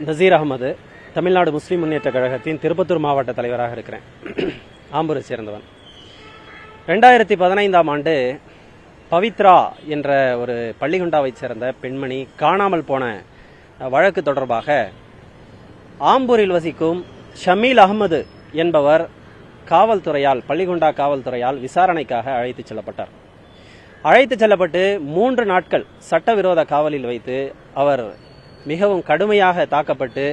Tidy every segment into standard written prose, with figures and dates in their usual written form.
நசீர் அகமது, தமிழ்நாடு முஸ்லீம் முன்னேற்ற கழகத்தின் திருப்பத்தூர் மாவட்ட தலைவராக இருக்கிறேன். ஆம்பூரை சேர்ந்தவன். 2015ஆம் ஆண்டு பவித்ரா என்ற ஒரு பள்ளிகுண்டாவை சேர்ந்த பெண்மணி காணாமல் போன வழக்கு தொடர்பாக ஆம்பூரில் வசிக்கும் ஷமீல் அகமது என்பவர் காவல்துறையால், பள்ளிகுண்டா காவல்துறையால் விசாரணைக்காக அழைத்துச் செல்லப்பட்டார். அழைத்துச் செல்லப்பட்டு 3 நாட்கள் சட்டவிரோத காவலில் வைத்து அவர் மிகவும் கடுமையாக தாக்கப்பட்டு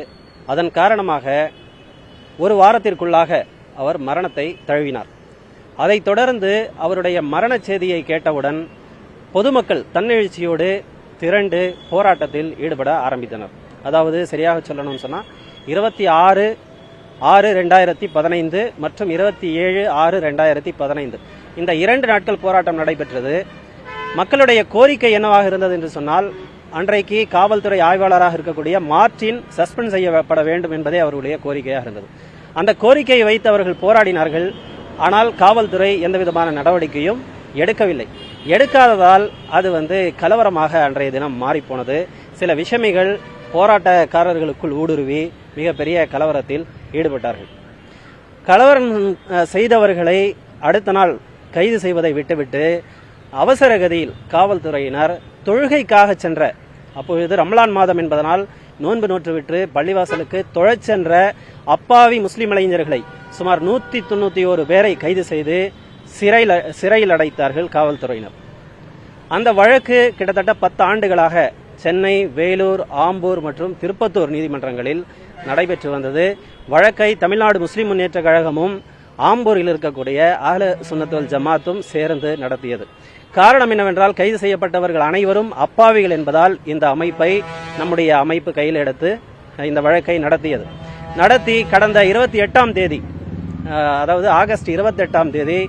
அதன் காரணமாக ஒரு வாரத்திற்குள்ளாக அவர் மரணத்தை தழுவினார். அதைத் தொடர்ந்து அவருடைய மரண செய்தியை கேட்டவுடன் பொதுமக்கள் தன்னெழுச்சியோடு திரண்டு போராட்டத்தில் ஈடுபட ஆரம்பித்தனர். அதாவது சரியாக சொல்லணும்னு சொன்னால் 26/6/2015 மற்றும் 27/6/2015 இந்த 2 நாட்கள் போராட்டம் நடைபெற்றது. மக்களுடைய கோரிக்கை என்னவாக இருந்தது என்று சொன்னால், அன்றைக்கு காவல்துறை ஆய்வாளராக இருக்கக்கூடிய மார்டின் சஸ்பெண்ட் செய்யப்பட வேண்டும் என்பதே அவர்களுடைய கோரிக்கையாக இருந்தது. அந்த கோரிக்கையை வைத்து அவர்கள் போராடினார்கள். ஆனால் காவல்துறை எந்தவிதமான நடவடிக்கையும் எடுக்கவில்லை. எடுக்காததால் அது கலவரமாக அன்றைய தினம் மாறிப்போனது. சில விஷமிகள் போராட்டக்காரர்களுக்குள் ஊடுருவி மிகப்பெரிய கலவரத்தில் ஈடுபட்டார்கள். கலவரம் செய்தவர்களை அடுத்த நாள் கைது செய்வதை விட்டுவிட்டு அவசர கதியில் காவல்துறையினர் தொழுகைக்காக சென்ற, அப்பொழுது ரமலான் மாதம் என்பதனால் நோன்பு நோற்றுவிட்டு பள்ளிவாசலுக்கு தொழச் சென்ற அப்பாவி முஸ்லிம் இளைஞர்களை சுமார் 191 பேரை கைது செய்து சிறையில் அடைத்தார்கள் காவல்துறையினர். அந்த வழக்கு கிட்டத்தட்ட 10 ஆண்டுகளாக சென்னை, வேலூர், ஆம்பூர் மற்றும் திருப்பத்தூர் நீதிமன்றங்களில் நடைபெற்று வந்தது. வழக்கை தமிழ்நாடு முஸ்லிம் முன்னேற்ற கழகமும் ஆம்பூரில் இருக்கக்கூடிய அஹ்ல சுன்னத் வல் ஜமாத்தும் சேர்ந்து நடத்தியது. காரணம் என்னவென்றால், கைது செய்யப்பட்டவர்கள் அனைவரும் அப்பாவிகள் என்பதால் இந்த அமைப்பை நம்முடைய அமைப்பு கையில் எடுத்து இந்த வழக்கை நடத்தி கடந்த 28ஆம் தேதி, அதாவது ஆகஸ்ட் 28ஆம் தேதி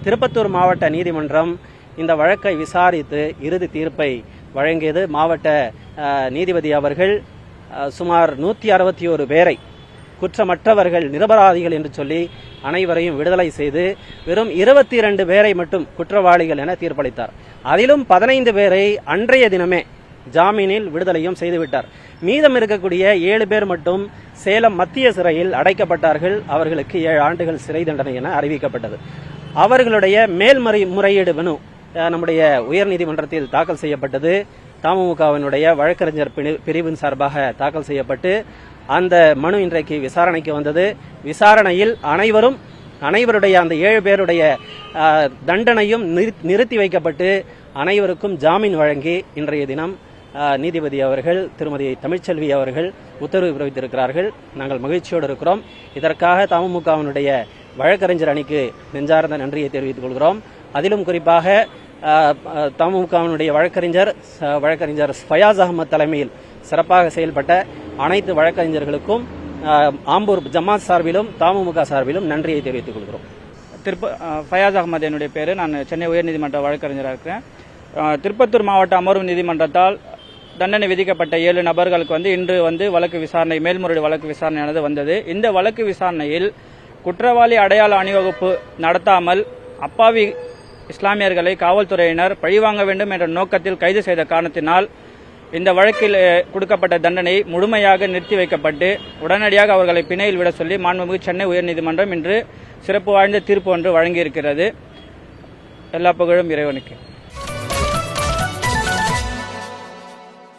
திருப்பத்தூர் மாவட்ட நீதிமன்றம் இந்த வழக்கை விசாரித்து இறுதி தீர்ப்பை வழங்கியது. மாவட்ட நீதிபதி அவர்கள் சுமார் 161 பேரை குற்றமற்றவர்கள், நிரபராதிகள் என்று சொல்லி அனைவரையும் விடுதலை செய்து வெறும் 22 பேரை மட்டும் குற்றவாளிகள் என தீர்ப்பளித்தார். அதிலும் 15 பேரை அன்றைய தினமே ஜாமீனில் விடுதலையும் செய்துவிட்டார். மீதம் இருக்கக்கூடிய 7 பேர் மட்டும் சேலம் மத்திய சிறையில் அடைக்கப்பட்டார்கள். அவர்களுக்கு 7 ஆண்டுகள் சிறை தண்டனை என அறிவிக்கப்பட்டது. அவர்களுடைய மேல்முறையீடு மனு நம்முடைய உயர்நீதிமன்றத்தில் தாக்கல் செய்யப்பட்டது. தமுமுகவினுடைய வழக்கறிஞர் பிரிவின் சார்பாக தாக்கல் செய்யப்பட்டு அந்த மனு இன்றைக்கு விசாரணைக்கு வந்தது. விசாரணையில் அனைவருடைய அந்த 7 பேருடைய தண்டனையும் நிறுத்தி வைக்கப்பட்டு அனைவருக்கும் ஜாமீன் வழங்கி இன்றைய தினம் நீதிபதி அவர்கள், திருமதி தமிழ்ச்செல்வி அவர்கள் உத்தரவு பிறப்பித்திருக்கிறார்கள். நாங்கள் மகிழ்ச்சியோடு இருக்கிறோம். இதற்காக தமுமுகவினுடைய வழக்கறிஞர் அணிக்கு நெஞ்சார்ந்த நன்றியை தெரிவித்துக் கொள்கிறோம். அதிலும் குறிப்பாக தமுமுகவினுடைய வழக்கறிஞர் ஃபயாஸ் அகமது தலைமையில் சிறப்பாக செயல்பட்ட அனைத்து வழக்கறிஞர்களுக்கும் ஆம்பூர் ஜமாத் சார்பிலும் தமுமுக சார்பிலும் நன்றியை தெரிவித்துக் கொள்கிறோம். ஃபயாஸ் அகமது என்னுடைய பேர். நான் சென்னை உயர்நீதிமன்ற வழக்கறிஞராக இருக்கிறேன். திருப்பத்தூர் மாவட்ட அமர்வு நீதிமன்றத்தால் தண்டனை விதிக்கப்பட்ட 7 நபர்களுக்கு இன்று வழக்கு விசாரணை, மேல்முறையீடு வழக்கு விசாரணையானது வந்தது. இந்த வழக்கு விசாரணையில் குற்றவாளி அடையாள அணிவகுப்பு நடத்தாமல் அப்பாவி இஸ்லாமியர்களை காவல்துறையினர் பழிவாங்க வேண்டும் என்ற நோக்கத்தில் கைது செய்த காரணத்தினால் இந்த வழக்கில் கொடுக்கப்பட்ட தண்டனை முழுமையாக நிறுத்தி வைக்கப்பட்டு உடனடியாக அவர்களை பிணையில் விட சொல்லி மாண்புமிகு சென்னை உயர்நீதிமன்றம் இன்று சிறப்பு வாய்ந்த தீர்ப்பு ஒன்று வழங்கியிருக்கிறது. எல்லா புகழும் இறைவனுக்கு.